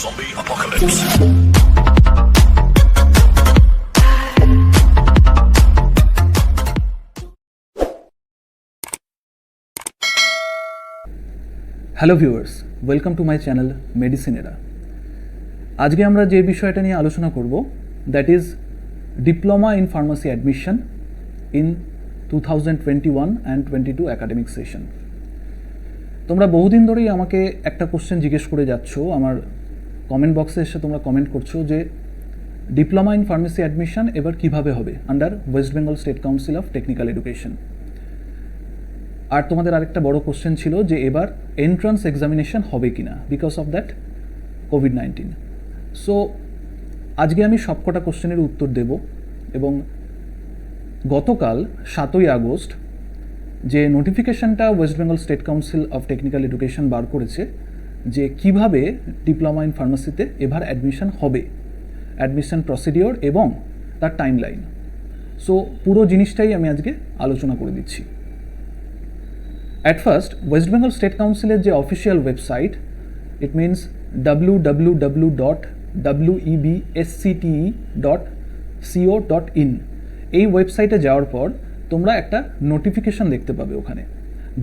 Zombie apocalypse. Hello viewers, welcome to my channel medicine এরা। আজকে আমরা যে বিষয়টা নিয়ে আলোচনা করব that is diploma in pharmacy admission in 2021 and 22 academic session. তোমরা বহুদিন ধরেই আমাকে একটা কোশ্চেন জিজ্ঞেস করে যাচ্ছ, আমার কমেন্ট বক্সে এসে তোমরা কমেন্ট করছো যে ডিপ্লোমা ইন ফার্মাসি অ্যাডমিশন এবার কিভাবে হবে under West Bengal state council of technical education. আর তোমাদের আরেকটা বড় কোশ্চেন ছিল যে এবার এন্ট্রান্স এক্সামিনেশন হবে কি না because of that COVID-19. So আজকে আমি সবকটা কোশ্চেনের উত্তর দেব এবং গতকাল 7ই আগস্ট যে নোটিফিকেশনটা West Bengal state council of technical education বার করেছে যে কিভাবে ডিপ্লোমা ইন ফার্মাসিতে এবার অ্যাডমিশন হবে, অ্যাডমিশন প্রসিডিওর এবং তার টাইমলাইন। সো পুরো জিনিসটাই আমি আজকে আলোচনা করে দিচ্ছি। At first, West Bengal State Council যে official website, it means www.webscte.co.in, এই ওয়েবসাইটে যাওয়ার পর তোমরা একটা নোটিফিকেশন দেখতে পাবে ওখানে।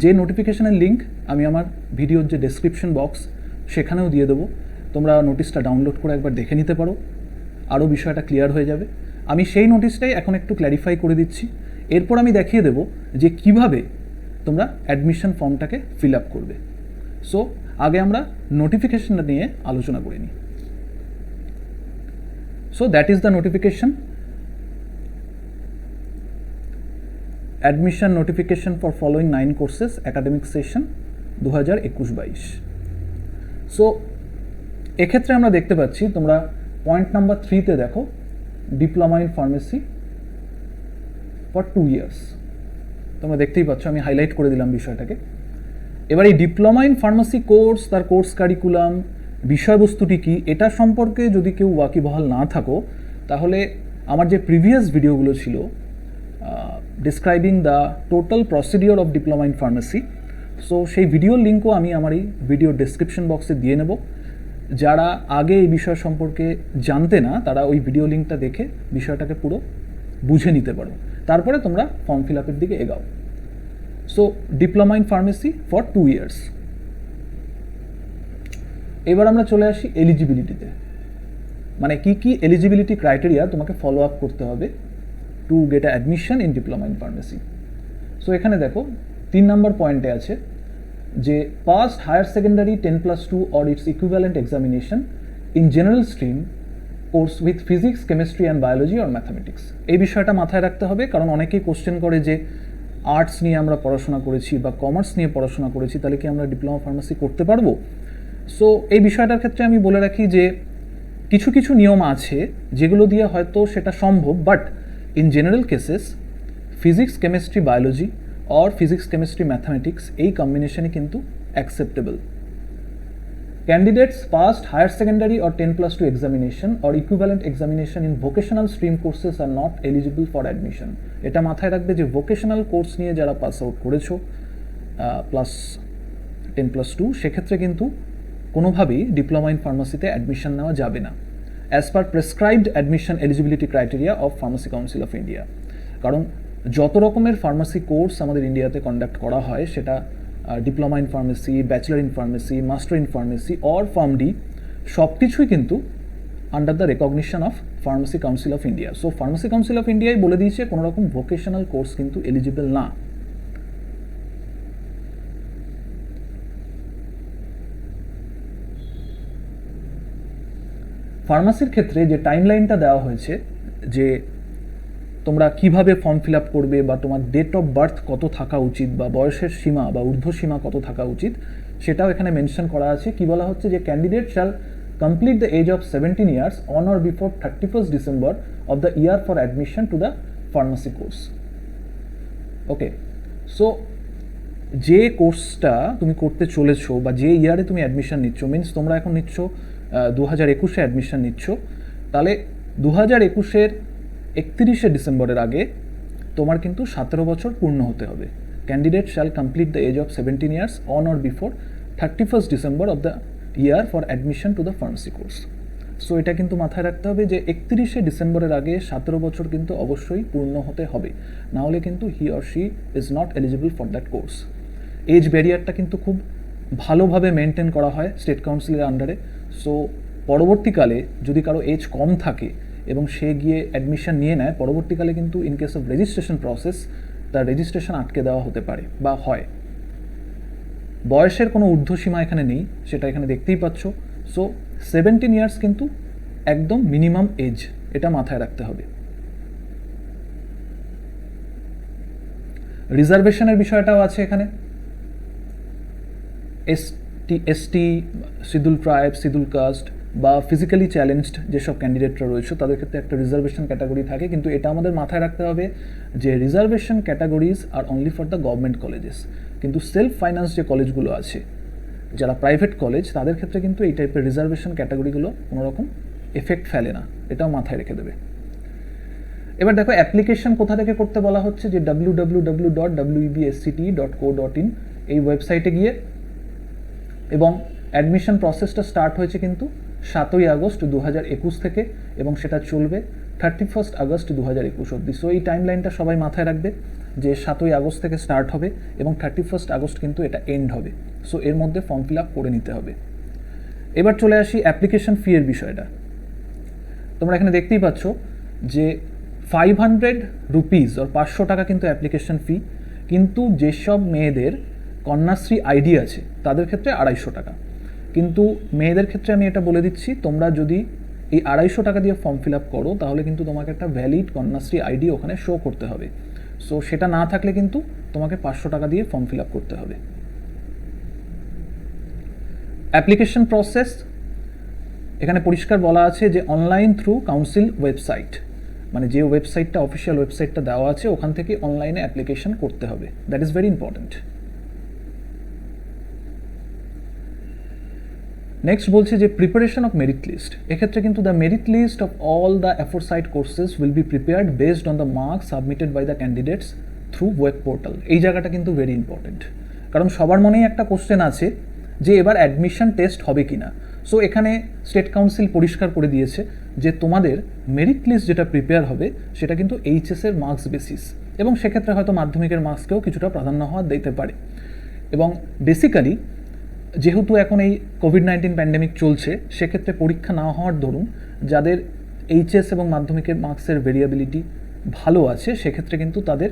যে নোটিফিকেশনের লিঙ্ক আমি আমার ভিডিওর যে ডেসক্রিপশন বক্স সেখানেও দিয়ে দেবো। তোমরা নোটিশটা ডাউনলোড করে একবার দেখে নিতে পারো, আরও বিষয়টা ক্লিয়ার হয়ে যাবে। আমি সেই নোটিশটাই এখন একটু ক্ল্যারিফাই করে দিচ্ছি। এরপর আমি দেখিয়ে দেবো যে কিভাবে তোমরা অ্যাডমিশন ফর্মটাকে ফিল আপ করবে। সো আগে আমরা নোটিফিকেশনটা নিয়ে আলোচনা করে নিই। So that is the notification, admission notification for following 9 courses academic session 2021-22। So এক্ষেত্রে আমরা দেখতে পাচ্ছি, তোমরা পয়েন্ট নাম্বার 3তে দেখো, diploma in pharmacy for 2 years. তোমরা দেখতেই পাচ্ছ, আমি হাইলাইট করে দিলাম বিষয়টাকে। এবার এই ডিপ্লোমা ইন ফার্মাসি কোর্স, তার কোর্স কারিকুলাম, বিষয়বস্তুটি কী, এটা সম্পর্কে যদি কেউ ওয়াকিবহাল না থাকো, তাহলে আমার যে প্রিভিয়াস ভিডিওগুলো ছিল describing the total procedure of diploma in pharmacy, so সেই ভিডিওর লিঙ্কও আমি আমার এই ভিডিওর ডেসক্রিপশন বক্সে দিয়ে নেব। যারা আগে এই বিষয় সম্পর্কে জানতে না, তারা ওই ভিডিও লিঙ্কটা দেখে বিষয়টাকে পুরো বুঝে নিতে পারো, তারপরে তোমরা ফর্ম ফিল আপের দিকে এগাও। So diploma in pharmacy for 2 years. এবার আমরা চলে আসি এলিজিবিলিটিতে, মানে কি কি এলিজিবিলিটি ক্রাইটেরিয়া তোমাকে ফলো আপ করতে হবে to get admission in diploma in pharmacy. So এখানে দেখো 3 নম্বর পয়েন্টে আছে যে past higher secondary 10+2 or it's equivalent examination in general stream course with physics, chemistry and biology or mathematics. এই বিষয়টা মাথায় রাখতে হবে, কারণ অনেকেই কোশ্চেন করে যে আর্টস নিয়ে আমরা পড়াশোনা করেছি বা কমার্স নিয়ে পড়াশোনা করেছি, তাহলে কি আমরা ডিপ্লোমা ফার্মাসি করতে পারবো? সো এই বিষয়টার ক্ষেত্রে আমি বলে রাখি যে কিছু কিছু নিয়ম আছে যেগুলো দিয়ে হয়তো সেটা সম্ভব, but in general cases physics, chemistry, biology or physics, chemistry, mathematics এই কম্বিনেশনে কিন্তু acceptable. Candidates passed higher secondary or 10+2 examination or equivalent examination in vocational stream courses are not eligible for admission. এটা মাথায় রাখবে যে ভোকেশনাল কোর্স নিয়ে যারা pass out করেছো প্লাস 10+2, সেক্ষেত্রে কিন্তু কোনোভাবেই ডিপ্লোমা ইন ফার্মাসিতে অ্যাডমিশন নেওয়া যাবে না as per prescribed admission eligibility criteria of pharmacy council of India. কারণ যত রকমের ফার্মাসি কোর্স আমাদের ইন্ডিয়াতে কন্ডাক্ট করা হয়, সেটা diploma in pharmacy, bachelor in pharmacy, master in pharmacy or PharmD, সব কিছুই কিন্তু under the recognition of pharmacy council of India. So pharmacy council of ইন্ডিয়ায় বলে দিয়েছে কোনো রকম ভোকেশনাল কোর্স কিন্তু এলিজিবল না। ফার্মাসির ক্ষেত্রে যে টাইমলাইনটা দেওয়া হয়েছে, যে তোমরা কিভাবে ফর্ম ফিল আপ করবে বা তোমার ডেট অফ বার্থ কত থাকা উচিত বা বয়সের সীমা বা ঊর্ধ্বসীমা কত থাকা উচিত, সেটাও এখানে মেনশন করা আছে। কি বলা হচ্ছে যে candidate shall complete the age of 17 years on or before 31st December of the year for admission to the pharmacy course. Okay, so যে কোর্সটা তুমি করতে চলেছো বা যে ইয়ারে তুমি অ্যাডমিশন নিচ্ছ, মিনস তোমরা এখন নিচ্ছ 2021-এ অ্যাডমিশন নিচ্ছ, তাহলে 2021-এর 31শে ডিসেম্বরের আগে তোমার কিন্তু 17 বছর পূর্ণ হতে হবে। Candidate shall complete the age of 17 years on or before 31st December of the year for admission to the pharmacy course. So এটা কিন্তু মাথায় রাখতে হবে যে 31শে ডিসেম্বরের আগে 17 বছর কিন্তু অবশ্যই পূর্ণ হতে হবে, না হলে কিন্তু he or she is not eligible for that course. Age ব্যারিয়ারটা কিন্তু খুব ভালোভাবে মেনটেন করা হয় স্টেট কাউন্সিলের আন্ডারে। সো পরবর্তীকালে যদি কারো এজ কম থাকে এবং সে গিয়ে অ্যাডমিশন নিয়ে নেয়, পরবর্তীকালে কিন্তু in case of registration process তার রেজিস্ট্রেশন আটকে দেওয়া হতে পারে বা হয়। বয়সের কোনো ঊর্ধ্বসীমা এখানে নেই, সেটা এখানে দেখতেই পাচ্ছ। সো 17 ইয়ার্স কিন্তু একদম মিনিমাম এজ, এটা মাথায় রাখতে হবে। রিজার্ভেশনের বিষয়টাও আছে এখানে। ST, schedule tribe, schedule caste বা ফিজিক্যালি চ্যালেঞ্জড যেসব ক্যান্ডিডেটরা রয়েছে তাদের ক্ষেত্রে একটা রিজার্ভেশন ক্যাটাগরি থাকে, কিন্তু এটা আমাদের মাথায় রাখতে হবে যে reservation categories are only for the government colleges, কিন্তু সেলফ ফাইন্যান্স যে কলেজগুলো আছে, যারা প্রাইভেট কলেজ, তাদের ক্ষেত্রে কিন্তু এই টাইপের রিজার্ভেশন ক্যাটাগরিগুলো কোনোরকম এফেক্ট ফেলে না, এটাও মাথায় রেখে দেবে। এবার দেখো অ্যাপ্লিকেশন কোথা থেকে করতে বলা হচ্ছে, যে www.websct.co.in এই ওয়েবসাইটে গিয়ে, এবং অ্যাডমিশন প্রসেসটা স্টার্ট হয়েছে কিন্তু 7ই আগস্ট 2021 থেকে এবং সেটা চলবে 31 আগস্ট 2021 অবধি। সো এই টাইমলাইনটা সবাই মাথায় রাখবে যে 7ই আগস্ট থেকে স্টার্ট হবে এবং 31 আগস্ট কিন্তু এটা এন্ড হবে। সো এর মধ্যে ফর্ম ফিল আপ করে নিতে হবে। এবার চলে আসি অ্যাপ্লিকেশন ফি এর বিষয়টা। তোমরা এখানে দেখতেই পাচ্ছ যে 500 রুপিস আর 500 টাকা কিন্তু অ্যাপ্লিকেশন ফি, কিন্তু যেসব মেয়েদের কন্যাশ্রী আইডি আছে তাদের ক্ষেত্রে 250 টাকা। কিন্তু মেয়েদের ক্ষেত্রে আমি এটা বলে দিচ্ছি, তোমরা যদি এই 250 টাকা দিয়ে ফর্ম ফিল আপ করো তাহলে কিন্তু তোমাকে একটা ভ্যালিড কন্যাশ্রী আইডি ওখানে শো করতে হবে। সো সেটা না থাকলে কিন্তু তোমাকে 500 টাকা দিয়ে ফর্ম ফিল আপ করতে হবে। অ্যাপ্লিকেশন প্রসেস এখানে পরিষ্কার বলা আছে যে অনলাইন থ্রু কাউন্সিল ওয়েবসাইট, মানে যে ওয়েবসাইটটা অফিসিয়াল ওয়েবসাইটটা দেওয়া আছে ওখান থেকে অনলাইনে অ্যাপ্লিকেশন করতে হবে। That is very important. Next বলছে যে প্রিপারেশন অফ মেরিট লিস্ট। এক্ষেত্রে কিন্তু the merit list of all the aforesaid courses will be prepared based on the marks submitted by the candidates through web portal. এই জায়গাটা কিন্তু very important, কারণ সবার মনেই একটা কোশ্চেন আছে যে এবার অ্যাডমিশন টেস্ট হবে কি না। সো এখানে স্টেট কাউন্সিল পরিষ্কার করে দিয়েছে যে তোমাদের মেরিট লিস্ট যেটা প্রিপেয়ার হবে সেটা কিন্তু এইচএসের মার্কস বেসিস, এবং সেক্ষেত্রে হয়তো মাধ্যমিকের মার্কসকেও কিছুটা প্রাধান্য হওয়া দিতে পারে। এবং বেসিক্যালি যেহেতু এখন এই কোভিড-19 প্যান্ডেমিক চলছে, সেক্ষেত্রে পরীক্ষা না হওয়ার দরুন যাদের এইচএস এবং মাধ্যমিকের মার্কসের ভেরিয়েবিলিটি ভালো আছে সেক্ষেত্রে কিন্তু তাদের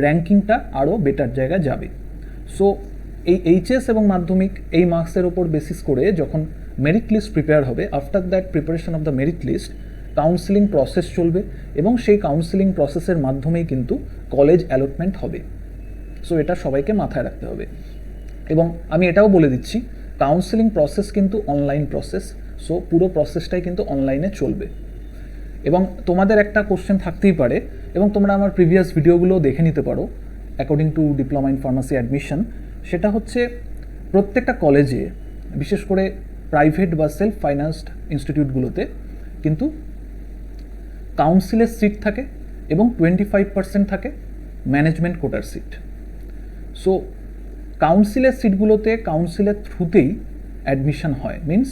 র্যাঙ্কিংটা আরও বেটার জায়গায় যাবে। সো এই এইচএস এবং মাধ্যমিক এই মার্কসের ওপর বেসিস করে যখন মেরিট লিস্ট প্রিপেয়ার হবে, after that preparation of the merit list counselling process চলবে এবং সেই কাউন্সিলিং প্রসেসের মাধ্যমেই কিন্তু কলেজ অ্যালটমেন্ট হবে। সো এটা সবাইকে মাথায় রাখতে হবে। এবং আমি এটাও বলে দিচ্ছি, কাউন্সিলিং প্রসেস কিন্তু অনলাইন প্রসেস, সো পুরো প্রসেসটাই কিন্তু অনলাইনে চলবে। এবং তোমাদের একটা কোশ্চেন থাকতেই পারে, এবং তোমরা আমার প্রিভিয়াস ভিডিওগুলো দেখে নিতে পারো according to diploma in pharmacy admission. সেটা হচ্ছে প্রত্যেকটা কলেজে, বিশেষ করে প্রাইভেট বা সেলফ ফাইন্যান্সড ইনস্টিটিউটগুলোতে কিন্তু কাউন্সিলের সিট থাকে এবং 25% থাকে ম্যানেজমেন্ট কোটার সিট। সো কাউন্সিলের সিটগুলোতে কাউন্সিলের থ্রুতেই অ্যাডমিশন হয়, means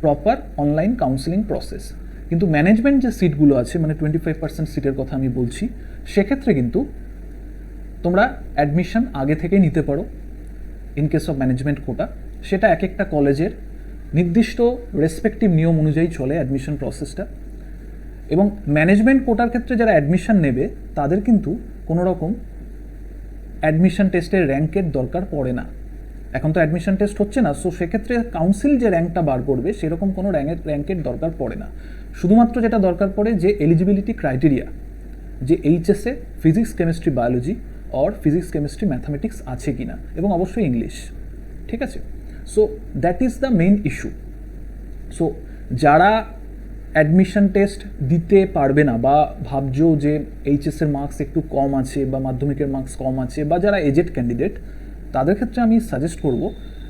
proper online counselling process. কিন্তু ম্যানেজমেন্ট যে সিটগুলো আছে, মানে 25% সিটের কথা আমি বলছি, সেক্ষেত্রে কিন্তু তোমরা অ্যাডমিশন আগে থেকে নিতে পারো in case of management quota. সেটা এক একটা কলেজের নির্দিষ্ট রেসপেক্টিভ নিয়ম অনুযায়ী চলে অ্যাডমিশন প্রসেসটা। এবং ম্যানেজমেন্ট কোটার ক্ষেত্রে যারা অ্যাডমিশন নেবে তাদের কিন্তু কোনো রকম অ্যাডমিশন টেস্টের র্যাঙ্কের দরকার পড়ে না। এখন তো অ্যাডমিশন টেস্ট হচ্ছে না, সো সেক্ষেত্রে কাউন্সিল যে র্যাঙ্কটা বার করবে সেরকম কোনো র্যাঙ্কের দরকার পড়ে না। শুধুমাত্র যেটা দরকার পড়ে যে এলিজিবিলিটি ক্রাইটেরিয়া, যে এইচএসে physics chemistry biology or physics chemistry mathematics আছে কি না, এবং অবশ্যই ইংলিশ। ঠিক আছে, so that is the main issue. So যারা অ্যাডমিশন টেস্ট দিতে পারবে না বা ভাবছো যে এইচএসের মার্কস একটু কম আছে বা মাধ্যমিকের মার্কস কম আছে, বা যারা এজেড ক্যান্ডিডেট, তাদের ক্ষেত্রে আমি সাজেস্ট করব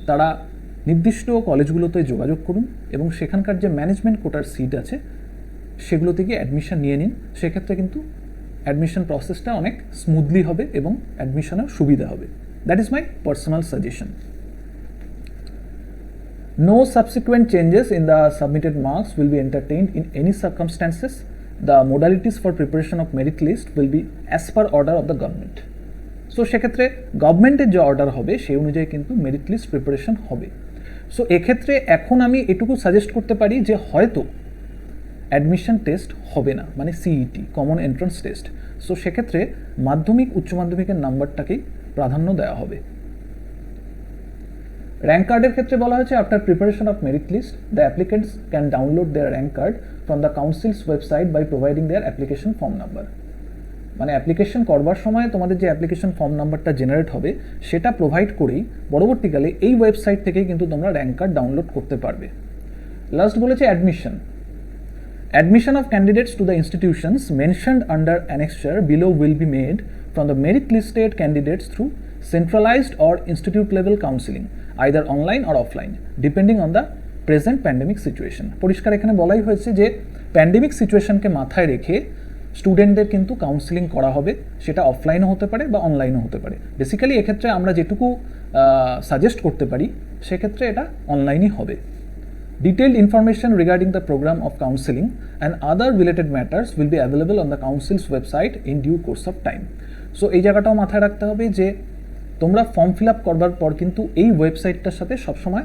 তারা নির্দিষ্ট কলেজগুলোতে যোগাযোগ করুন এবং সেখানকার যে ম্যানেজমেন্ট কোটার সিট আছে সেগুলো থেকে অ্যাডমিশন নিয়ে নিন। সেক্ষেত্রে কিন্তু অ্যাডমিশন প্রসেসটা অনেক স্মুথলি হবে এবং অ্যাডমিশনের সুবিধা হবে। That is my personal suggestion. No subsequent changes in the submitted marks will be entertained in any circumstances. The modalities for preparation of merit list will be as per order of the government. So সেক্ষেত্রে গভর্নমেন্টের যে order হবে সেই অনুযায়ী কিন্তু merit list preparation হবে। So এক্ষেত্রে এখন আমি এটুকু সাজেস্ট করতে পারি যে হয়তো অ্যাডমিশন টেস্ট হবে না, মানে CET, common entrance test. So সেক্ষেত্রে মাধ্যমিক উচ্চ মাধ্যমিকের নাম্বারটাকেই প্রাধান্য দেওয়া হবে। র্যাঙ্ক কার্ডের ক্ষেত্রে বলা হয়েছে after preparation of merit list the applicants can download their rank card from the councils website by providing their application form number. মানে অ্যাপ্লিকেশন করবার সময় তোমাদের যে অ্যাপ্লিকেশন ফর্ম নাম্বারটা জেনারেট হবে সেটা প্রোভাইড করেই পরবর্তীকালে এই ওয়েবসাইট থেকেই কিন্তু তোমরা র্যাঙ্ক কার্ড ডাউনলোড করতে পারবে। লাস্ট বলেছে admission. Admission of candidates to the institutions mentioned under annexure below will be made from the merit listed candidates through centralized or institute level counseling, either online or offline, depending on the present pandemic situation. পরিষ্কার এখানে বলাই হয়েছে যে pandemic সিচুয়েশনকে মাথায় রেখে স্টুডেন্টদের কিন্তু counselling করা হবে, সেটা অফলাইনও হতে পারে বা অনলাইনও হতে পারে। বেসিক্যালি এক্ষেত্রে আমরা যেটুকু সাজেস্ট করতে পারি সেক্ষেত্রে এটা অনলাইনই হবে। Detailed information regarding the program of counseling and other related matters will be available on the council's website in due course of time. So এই জায়গাটাও মাথায় রাখতে হবে যে তোমরা ফর্ম ফিল আপ করবার পর কিন্তু এই ওয়েবসাইটটার সাথে সবসময়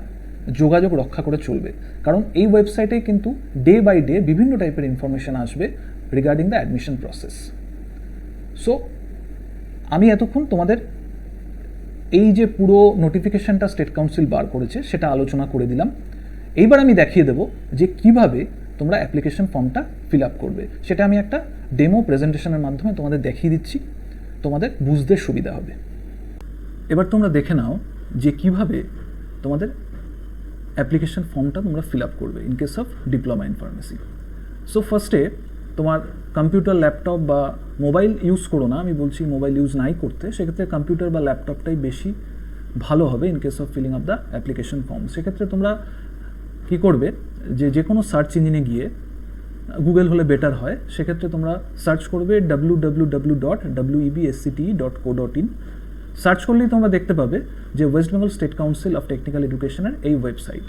যোগাযোগ রক্ষা করে চলবে, কারণ এই ওয়েবসাইটে কিন্তু ডে বাই ডে বিভিন্ন টাইপের ইনফরমেশন আসবে regarding the admission process. So আমি এতক্ষণ তোমাদের এই যে পুরো নোটিফিকেশনটা স্টেট কাউন্সিল বার করেছে সেটা আলোচনা করে দিলাম। এইবার আমি দেখিয়ে দেবো যে কিভাবে তোমরা অ্যাপ্লিকেশন ফর্মটা ফিল আপ করবে, সেটা আমি একটা ডেমো প্রেজেন্টেশনের মাধ্যমে তোমাদের দেখিয়ে দিচ্ছি, তোমাদের বুঝতে সুবিধা হবে। এবার তোমরা দেখে নাও যে কিভাবে তোমাদের অ্যাপ্লিকেশন ফর্মটা তোমরা ফিল আপ করবে in case of diploma in pharmacy. So ফার্স্টে তোমার কম্পিউটার, ল্যাপটপ বা মোবাইল ইউজ করো না, আমি বলছি মোবাইল ইউজ নাই করতে, সেক্ষেত্রে কম্পিউটার বা ল্যাপটপটাই বেশি ভালো হবে in case of filling up the application form. সেক্ষেত্রে তোমরা কী করবে, যে কোনো সার্চ ইঞ্জিনে গিয়ে, গুগল হলে বেটার হয়, সেক্ষেত্রে তোমরা সার্চ করবে www.webscte.co.in। সার্চ করলেই তোমরা দেখতে পাবে যে West Bengal state council of technical এডুকেশনের এই ওয়েবসাইট।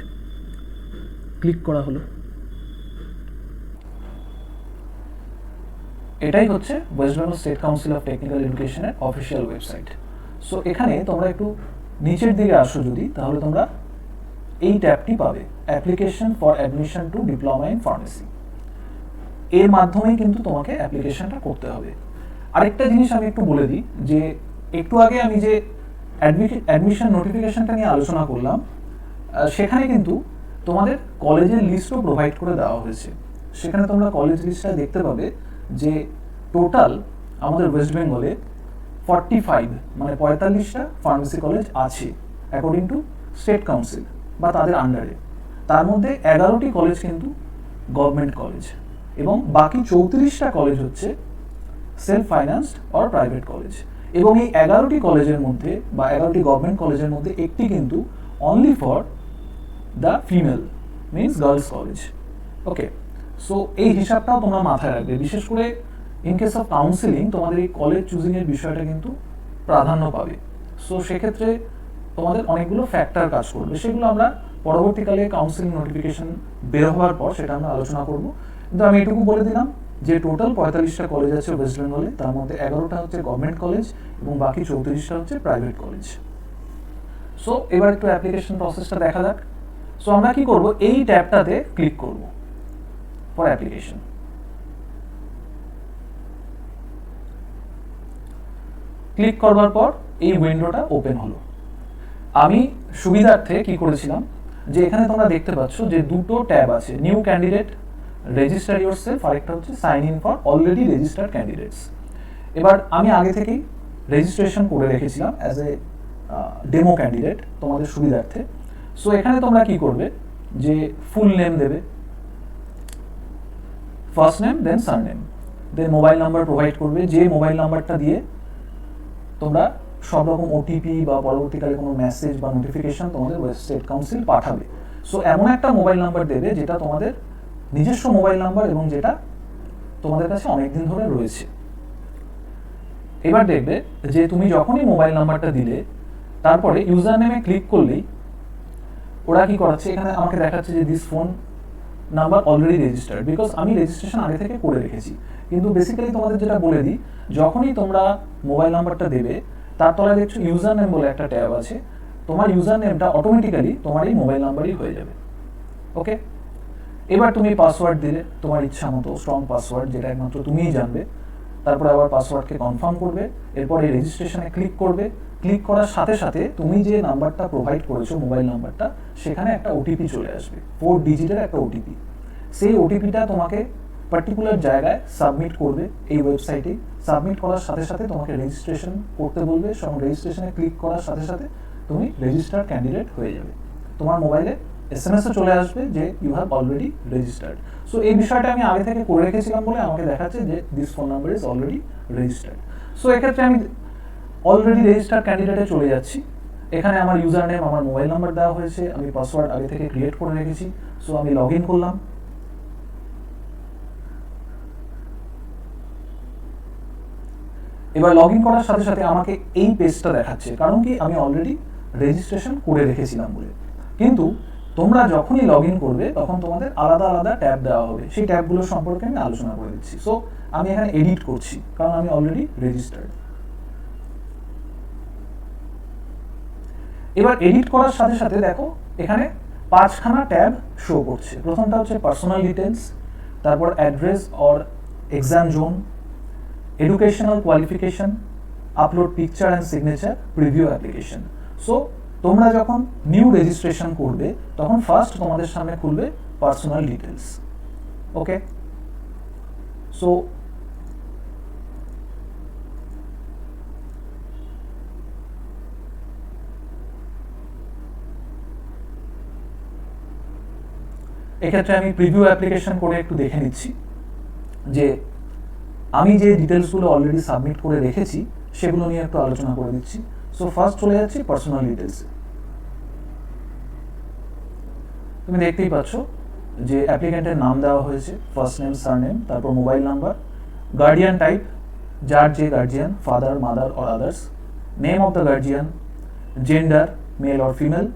ক্লিক করা হলো, এটাই হচ্ছে West Bengal state council of technical এডুকেশনের অফিসিয়াল ওয়েবসাইট। সো এখানে তোমরা একটু নিচের দিকে আসো যদি, তাহলে তোমরা এই ট্যাবটি পাবে, application for admission to diploma in pharmacy. এর মাধ্যমেই কিন্তু তোমাকে অ্যাপ্লিকেশনটা করতে হবে। আরেকটা জিনিস আমি একটু বলে দিই যে একটু আগে আমি যে অ্যাডমিশন নোটিফিকেশনটা নিয়ে আলোচনা করলাম, সেখানে কিন্তু তোমাদের কলেজের লিস্টও প্রোভাইড করে দেওয়া হয়েছে। সেখানে তোমরা কলেজ লিস্টটা দেখতে পাবে যে টোটাল আমাদের ওয়েস্ট বেঙ্গলে 45 মানে 45টা ফার্মেসি কলেজ আছে অ্যাকর্ডিং টু স্টেট কাউন্সিল বা তাদের আন্ডারে। তার মধ্যে 11টি কলেজ কিন্তু গভর্নমেন্ট কলেজ এবং বাকি 34টা কলেজ হচ্ছে self financed or private college. এবং এই 11টি কলেজের মধ্যে বা 11টি গভর্নমেন্ট কলেজের মধ্যে একটি কিন্তু only for the female, means girls college. Okay, so এই হিসাবটাও তোমরা মাথায় রাখবে। বিশেষ করে ইন কেস অফ কাউন্সিলিং তোমাদের এই কলেজ চুজিংয়ের বিষয়টা কিন্তু প্রাধান্য পাবে। সো সেক্ষেত্রে তোমাদের অনেকগুলো ফ্যাক্টর কাজ করবে, সেগুলো আমরা পরবর্তীকালে কাউন্সিলিং নোটিফিকেশন বের হওয়ার পর সেটা আমরা আলোচনা করব। কিন্তু আমি এটুকু বলে দিলাম যে টোটাল 45টা কলেজ আছে ওয়েস্ট বেঙ্গলে, তার মধ্যে 11টা হচ্ছে গভর্নমেন্ট কলেজ এবং বাকি 34টা হচ্ছে প্রাইভেট কলেজ। সো এবার একটু অ্যাপ্লিকেশন প্রসেসটা দেখা যাক। সো আমরা কি করব, এই ট্যাবটাতে ক্লিক করব ফর অ্যাপ্লিকেশন। ক্লিক করবার পর এই উইন্ডোটা ওপেন হলো। আমি সুবিধার্থে কি করেছিলাম যে এখানে তোমরা দেখতে পাচ্ছ যে দুটো ট্যাব আছে, নিউ ক্যান্ডিডেট, রেজিস্টার ইয়োরসেলফ, আর একটা হচ্ছে sign in for already registered candidates. এবার আমি আগে থেকেই রেজিস্ট্রেশন করে রেখেছিলাম অ্যাজ এ ডেমো ক্যান্ডিডেট তোমাদের সুবিধার্থে। সো এখানে তোমরা কি করবে যে ফুল নেম দেবে, ফার্স্ট নেম দেন সারনেম, দেন মোবাইল নাম্বার প্রোভাইড করবে, যে মোবাইল নাম্বারটা দিয়ে তোমরা সব রকম ওটিপি বা পরবর্তীকালে কোনো মেসেজ বা নোটিফিকেশন তোমাদের স্টেট কাউন্সিল পাঠাবে। সো এমন একটা মোবাইল নাম্বার দেবে যেটা তোমাদের নিজস্ব মোবাইল নাম্বার এবং যেটা তোমাদের কাছে অনেকদিন ধরে রয়েছে। এবার দেখবে যে তুমি যখনই মোবাইল নাম্বারটা দিলে তারপরে ইউজার নেমে ক্লিক করলেই ওরা কি করাচ্ছে, এখানে আমাকে দেখাচ্ছে যে this phone number already registered, because আমি রেজিস্ট্রেশন আগে থেকে করে রেখেছি। কিন্তু বেসিক্যালি তোমাদের যেটা বলে দিই, যখনই তোমরা মোবাইল নাম্বারটা দেবে তার তলায় দেখছো ইউজার নেম বলে একটা ট্যাব আছে, তোমার ইউজার নেমটা অটোমেটিক্যালি তোমার এই মোবাইল নাম্বারই হয়ে যাবে। ওকে, এবার তুমি পাসওয়ার্ড দিলে তোমার ইচ্ছা মতো, স্ট্রং পাসওয়ার্ড যেটা একমাত্র তুমিই জানবে। তারপরে আবার পাসওয়ার্ডকে কনফার্ম করবে, এরপর এই রেজিস্ট্রেশনে ক্লিক করবে। ক্লিক করার সাথে সাথে তুমি যে নাম্বারটা প্রোভাইড করেছো, মোবাইল নাম্বারটা, সেখানে একটা ওটিপি চলে আসবে, 4 ডিজিটের একটা ওটিপি। সেই ওটিপিটা তোমাকে পার্টিকুলার জায়গায় সাবমিট করবে এই ওয়েবসাইটে। সাবমিট করার সাথে সাথে তোমাকে রেজিস্ট্রেশন করতে বলবে, এবং রেজিস্ট্রেশনে ক্লিক করার সাথে সাথে তুমি রেজিস্টার্ড ক্যান্ডিডেট হয়ে যাবে। তোমার মোবাইলে SMS-ও চলে আসবে যে you have already registered. So এই বিষয়টা আমি আগে থেকে করে রেখেছিলাম বলে আমাকে দেখাচ্ছে যে this phone number is already registered. So এক্ষেত্রে আমি অলরেডি রেজিস্টার্ড ক্যান্ডিডেটে চলে যাচ্ছি। এখানে আমার ইউজার নেম, আমার মোবাইল নাম্বার দেওয়া হয়েছে, আমি পাসওয়ার্ড আগে থেকে ক্রিয়েট করে রেখেছি। সো আমি লগ ইন করলাম। এবার লগ ইন করার সাথে সাথে আমাকে এই পেজটা দেখাচ্ছে, কারণ কি আমি অলরেডি রেজিস্ট্রেশন করে রেখেছিলাম বলে। কিন্তু তোমরা যখনই লগ ইন করবে তখন তোমাদের আলাদা আলাদা ট্যাব দেওয়া হবে, সেই ট্যাবগুলো সম্পর্কে আমি আলোচনা করে দিচ্ছি। সো আমি এখানে এডিট করছি, কারণ আমি অলরেডি রেজিস্টার্ড। এবার এডিট করার সাথে সাথে দেখো এখানে 5খানা ট্যাব শো করছে। প্রথমটা হচ্ছে পার্সোনাল ডিটেলস, তারপর address or exam zone, educational qualification, upload picture and signature, preview application. So তোমরা যখন নিউ রেজিস্ট্রেশন করবে তখন ফার্স্ট তোমাদের সামনে খুলবে পার্সোনাল ডিটেলস। ওকে, সো এক্ষেত্রে আমি প্রিভিউ অ্যাপ্লিকেশন করে একটু দেখে নিচ্ছি যে আমি যে ডিটেলসগুলো অলরেডি সাবমিট করে রেখেছি সেগুলো নিয়ে একটু আলোচনা করে দিচ্ছি। সো ফার্স্ট চলে যাচ্ছি পার্সোনাল ডিটেলসে। তুমি দেখতেই পাচ্ছ যে অ্যাপ্লিক্যান্টের নাম দেওয়া হয়েছে, ফার্স্ট নেম, সারনেম, তারপর মোবাইল নাম্বার, গার্ডিয়ান টাইপ, যার যে guardian, father, mother or others, name of the guardian, gender, male or female,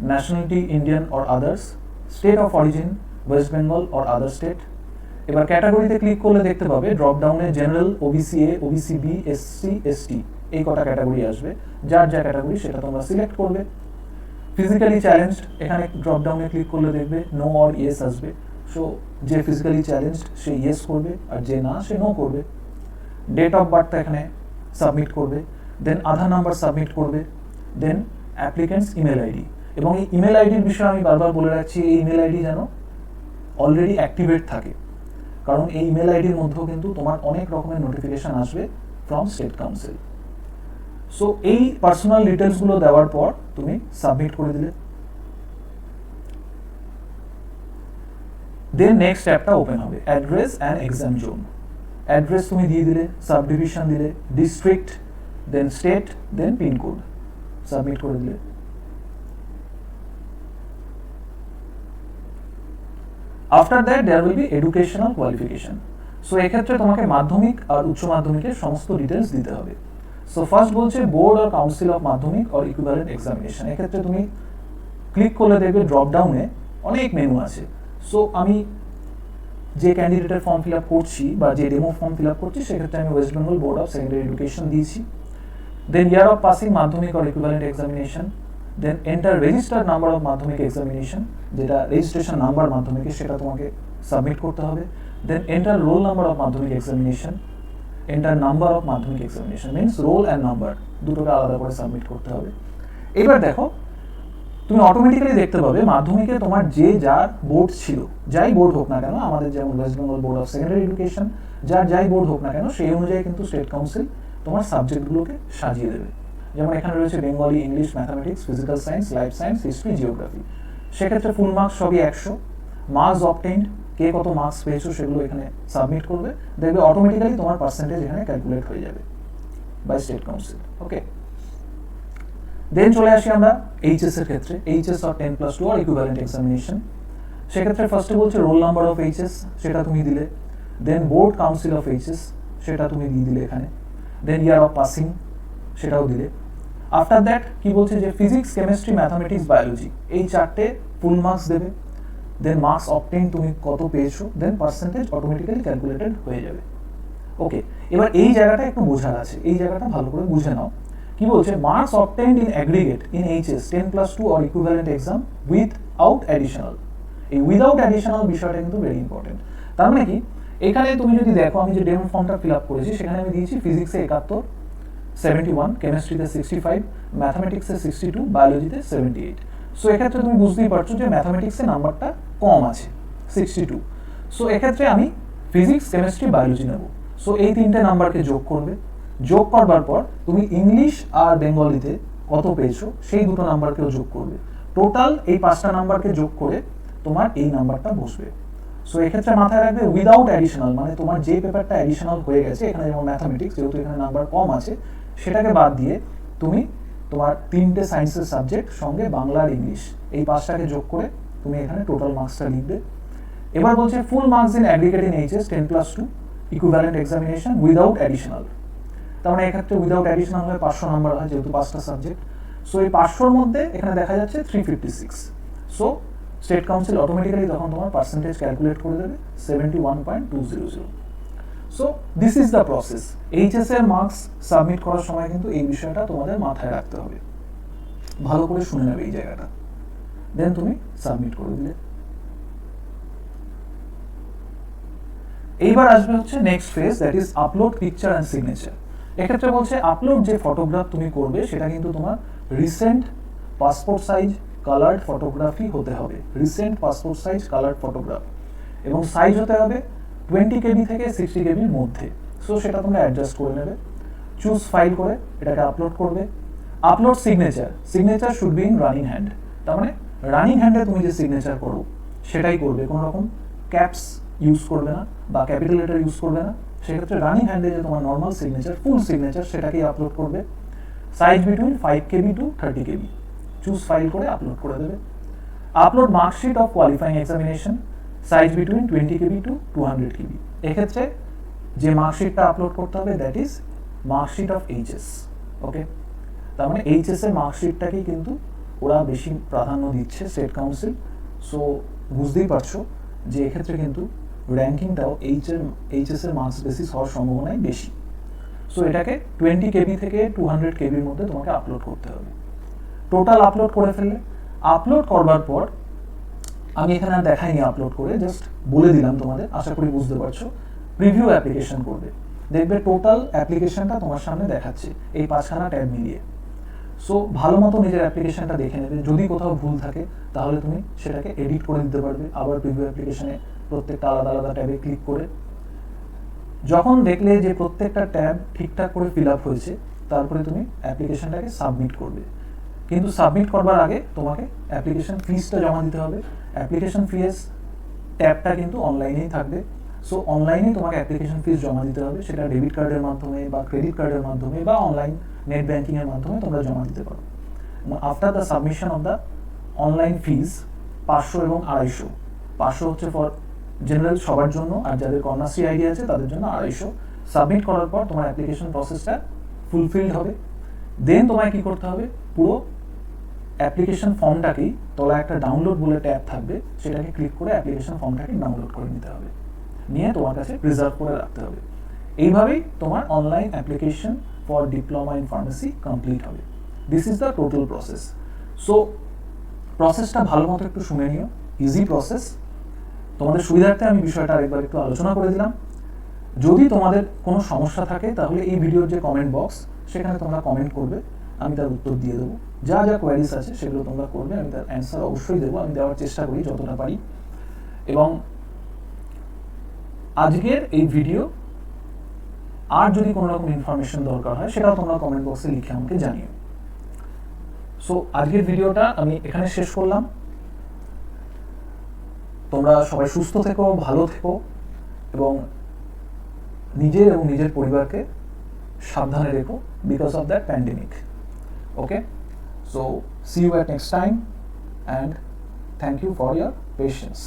nationality Indian or others, state of origin West Bengal or other state. এবার ক্যাটাগরিতে ক্লিক করলে দেখতে পাবে drop ডাউনে general, OBC A, OBC B, SC, ST এই কটা category আসবে। যার যা ক্যাটাগরি সেটা তোমরা সিলেক্ট করবে। ফিজিক্যালি চ্যালেঞ্জড, এখানে ড্রপ ডাউনে ক্লিক করলে দেখবে নো অর ইয়েস আসবে। সো যে ফিজিক্যালি চ্যালেঞ্জড সে ইয়েস করবে, আর যে না সে নো করবে। ডেট অফ বার্থটা এখানে সাবমিট করবে, দেন আধার নাম্বার সাবমিট করবে, দেন অ্যাপ্লিক্যান্টস ইমেল আইডি। এবং এই ইমেল আইডির বিষয়ে আমি বারবার বলে রাখছি, এই ইমেল আইডি যেন অলরেডি অ্যাক্টিভেট থাকে, কারণ এই ইমেল আইডির মধ্যেও কিন্তু তোমার অনেক রকমের নোটিফিকেশান আসবে ফ্রম স্টেট কাউন্সিল। সো এই পার্সোনাল ডিটেলসগুলো দেওয়ার পর তুমি সাবমিট করে দিলে, দেন নেক্সট অ্যাপটা ওপেন হবে, address and exam zone. Address তুমি দিয়ে দিলে, সাব ডিভিশন দিলে, district, then state, then pincode, submit করে দিলে। After that there will be educational qualification. So এক্ষেত্রে তোমাকে মাধ্যমিক আর উচ্চ মাধ্যমিকের সমস্ত ডিটেলস দিতে হবে। সো ফার্স্ট বলছে বোর্ড অর কাউন্সিল অফ মাধ্যমিক অর ইকুইভ্যালেন্ট এক্সামিনেশন। এক্ষেত্রে তুমি ক্লিক করলে দেখবে ড্রপ ডাউনে অনেক মেনু আছে। সো আমি যে ক্যান্ডিডেটের ফর্ম ফিল আপ করছি বা যে ডেমো ফর্ম ফিল আপ করছি সেক্ষেত্রে আমি West Bengal board of secondary education দিয়েছি। Then year of passing Madhyamik or equivalent examination, then enter registered number of Madhyamik examination, যেটা রেজিস্ট্রেশন নাম্বার মাধ্যমিকে সেটা তোমাকে সাবমিট করতে হবে। Then enter roll number of Madhyamik examination, enter number of Madhyamik examination means roll and number দুটোকে আলাদা করে সাবমিট করতে হবে। এবার দেখো তুমি অটোমেটিক্যালি দেখতে পাবে মাধ্যমিকে তোমার যে যার বোর্ড ছিল, যাই বোর্ড হোক না কেন, আমাদের যেমন West Bengal board of secondary education, যার যাই বোর্ড হোক না কেন সেই অনুযায়ী কিন্তু স্টেট কাউন্সিল তোমার সাবজেক্টগুলোকে সাজিয়ে দেবে। যেমন এখানে রয়েছে Bengali, English, mathematics, physical science, life science, history, geography. সেক্ষেত্রে ফুল মার্কস সবই 100, মার্কস অবটেইনড, কে কত মার্কস পেয়েছো সেগুলো এখানে সাবমিট করবে, দেখবে অটোমেটিক্যালি তোমার পার্সেন্টেজ এখানে ক্যালকুলেট হয়ে যাবে বাই স্টেট কাউন্সিল। ওকে, দেন চলে আসি আমরা এইচএস এর ক্ষেত্রে, HS or 10+2 or equivalent examination. সেক্ষেত্রে ফার্স্টে বলছে রোল নাম্বার অফ এইচএস, সেটা তুমি দিলে। দেন বোর্ড কাউন্সিল অফ এইচএস, সেটা তুমি দিয়ে দিলে এখানে। দেন ইয়ার অফ পাসিং, সেটাও দিলে। আফটার দ্যাট কি বলছে যে ফিজিক্স কেমিস্ট্রি ম্যাথামেটিক্স বায়োলজি এই চারটে ফুল মার্কস দেবে, দেন মার্কস অবটেইন তুমি কত পেয়েছো, দেন পার্সেন্টেজ অটোমেটিক্যালি ক্যালকুলেটেড হয়ে যাবে। ওকে, এবার এই জায়গাটা একটু বোঝার আছে, এই জায়গাটা ভালো করে বুঝে নাও। কি বলছে, marks obtained in aggregate in HS 10+2 or equivalent exam without additional. এই উইদাউট অ্যাডিশনাল বিষয়টা কিন্তু ভেরি ইম্পর্টেন্ট। তার মানে কি, এখানে তুমি যদি দেখো আমি যে ডেমো ফর্মটা ফিল আপ করেছি সেখানে আমি দিয়েছি ফিজিক্সে 71, 71, কেমিস্ট্রিতে 65, ম্যাথামেটিক্সে 62, বায়োলজিতে 78। সো এক্ষেত্রে তুমি বুঝতেই পারছো যে ম্যাথামেটিক্সে নাম্বারটা কম আছে 62। সো এক্ষেত্রে আমি ফিজিক্স কেমিস্ট্রি বায়োলজি নেব। সো এই তিনটে নাম্বারকে যোগ করবে, যোগ করবার পর তুমি ইংলিশ আর বেঙ্গলিতে কত পেয়েছো সেই দুটো নাম্বারকেও যোগ করবে। টোটাল এই 5টা নাম্বারকে যোগ করে তোমার এই নাম্বারটা বসবে। সো এক্ষেত্রে মাথায় রাখবে উইদাউট অ্যাডিশনাল, মানে তোমার যে পেপারটা অ্যাডিশনাল হয়ে গেছে, এখানে যেমন ম্যাথামেটিক্স, যেহেতু এখানে নাম্বার কম আছে সেটাকে বাদ দিয়ে তুমি তোমার 3টে সায়েন্সের সাবজেক্ট সঙ্গে বাংলা আর ইংলিশ এই 5টাকে যোগ করে তুমি এখানে টোটাল মার্কসটা লিখবে। এবার বলছে full marks in aggregate in HS 10+2 equivalent examination without additional. তার মানে এক্ষেত্রে উইদাউট অ্যাডিশনাল হলে 500 নাম্বার হয়, যেহেতু 5টা সাবজেক্ট। সো এই 500-র মধ্যে এখানে দেখা যাচ্ছে 356। সো স্টেট কাউন্সিল অটোমেটিক্যালি তখন তোমার পার্সেন্টেজ ক্যালকুলেট করে দেবে 71.200। So this is the process. HS এর মার্কস সাবমিট করার সময় কিন্তু এই বিষয়টা তোমাদের মাথায় রাখতে হবে, ভালো করে শুনে নেবে এই জায়গাটা, দেন তুমি সাবমিট করে দিলে। এইবার আসবে হচ্ছে next phase, that is upload picture and signature. এক্ষেত্রে বলছে আপলোড যে ফটোগ্রাফ তুমি করবে সেটা কিন্তু তোমার recent passport size coloured photography হতে হবে, recent passport size coloured photograph, এবং সাইজ হতে হবে 20 KB থেকে 60 KBর মধ্যে। সো সেটা তোমরা অ্যাডজাস্ট করে নেবে, চুজ ফাইল করে এটাকে আপলোড করবে। Upload signature, signature should be in running hand, তার মানে রানিং হ্যান্ডে তুমি যে সিগনেচার করো সেটাই করবে, কোনো রকম ক্যাপস ইউজ করবে না বা ক্যাপিটাল লেটার ইউজ করবে না। সেক্ষেত্রে রানিং হ্যান্ডে যে তোমার নর্মাল সিগনেচার, ফুল সিগনেচার, সেটাকেই আপলোড করবে। Size between 5 KB to 30 KB, choose file করে আপলোড করে দেবে। Upload marksheet of qualifying examination, size between 20 KB to 200 KB। এক্ষেত্রে যে মার্কশিটটা আপলোড করতে হবে that is marksheet of HS. Okay, তার মানে এইচএস এর মার্কশিটটাকেই কিন্তু ওরা বেশি প্রাধান্য দিচ্ছে স্টেট কাউন্সিল। সো বুঝতেই পারছো যে এক্ষেত্রে কিন্তু র্যাঙ্কিংটাও এইচএস এর মার্কস বেসিস হওয়ার সম্ভাবনাই বেশি। সো এটাকে 20 KB থেকে 200 KBর মধ্যে তোমাকে আপলোড করতে হবে। টোটাল আপলোড করে ফেললে, আপলোড করবার পর আমি এখানে আর দেখাইনি আপলোড করে, জাস্ট বলে দিলাম তোমাদের, আশা করি বুঝতে পারছো। প্রিভিউ অ্যাপ্লিকেশন করবে, দেখবে টোটাল অ্যাপ্লিকেশনটা তোমার সামনে দেখাচ্ছে এই 5খানা ট্যাব মিলিয়ে। সো ভালো মতো নিজের অ্যাপ্লিকেশনটা দেখে নেবে, যদি কোথাও ভুল থাকে তাহলে তুমি সেটাকে এডিট করে দিতে পারবে, আবার প্রিভিউ অ্যাপ্লিকেশনে প্রত্যেকটা আলাদা আলাদা ট্যাবে ক্লিক করে। যখন দেখলে যে প্রত্যেকটা ট্যাব ঠিকঠাক করে ফিল আপ হয়েছে, তারপরে তুমি অ্যাপ্লিকেশনটাকে সাবমিট করবে। কিন্তু সাবমিট করবার আগে তোমাকে অ্যাপ্লিকেশন ফিসটা জমা দিতে হবে। অ্যাপ্লিকেশন ফিস ট্যাবটা কিন্তু অনলাইনেই থাকবে। সো অনলাইনে তোমাকে অ্যাপ্লিকেশন ফিস জমা দিতে হবে, সেটা ডেবিট কার্ডের মাধ্যমে বা ক্রেডিট কার্ডের মাধ্যমে বা অনলাইন নেট ব্যাঙ্কিংয়ের মাধ্যমে তোমরা জমা দিতে পারো। After the submission of the online fees 500 এবং 250, 500 হচ্ছে ফর জেনারেল সবার জন্য, আর যাদের কন্যাশ্রী আইডি আছে তাদের জন্য 250। সাবমিট করার পর তোমার অ্যাপ্লিকেশন প্রসেসটা ফুলফিলড হবে। দেন তোমায় কি করতে হবে, পুরো অ্যাপ্লিকেশন ফর্মটাকেই তলায় একটা ডাউনলোড বলে ট্যাব থাকবে, সেটাকে ক্লিক করে অ্যাপ্লিকেশন ফর্মটাকে ডাউনলোড করে নিতে হবে, নিয়ে তোমার কাছে প্রিজার্ভ করে রাখতে হবে। এইভাবেই তোমার online application for diploma in pharmacy complete হবে। This is the total process. So প্রসেসটা ভালো মতো একটু শুনে নিও, ইজি প্রসেস। তোমাদের সুবিধার্থে আমি বিষয়টা আরেকবার একটু আলোচনা করে দিলাম। যদি তোমাদের কোনো সমস্যা থাকে তাহলে এই ভিডিওর যে কমেন্ট বক্স সেখানে তোমরা কমেন্ট করবে, আমি তার উত্তর দিয়ে দেবো। যা যা কোয়ারিজ আছে সেগুলো তোমরা করবে, আমি তার অ্যান্সার অবশ্যই দেবো, আমি দেওয়ার চেষ্টা করি যতটা পারি। এবং আজকের এই ভিডিও আর যদি কোনো রকম ইনফরমেশন দরকার হয় সেটাও তোমরা কমেন্ট বক্সে লিখে আমাকে জানিও। সো আজকের ভিডিওটা আমি এখানে শেষ করলাম। তোমরা সবাই সুস্থ থেকো, ভালো থেকো এবং নিজের এবং নিজের পরিবারকে সাবধানে রেখো because of that pandemic. Okay, so see you at next time and thank you for your patience.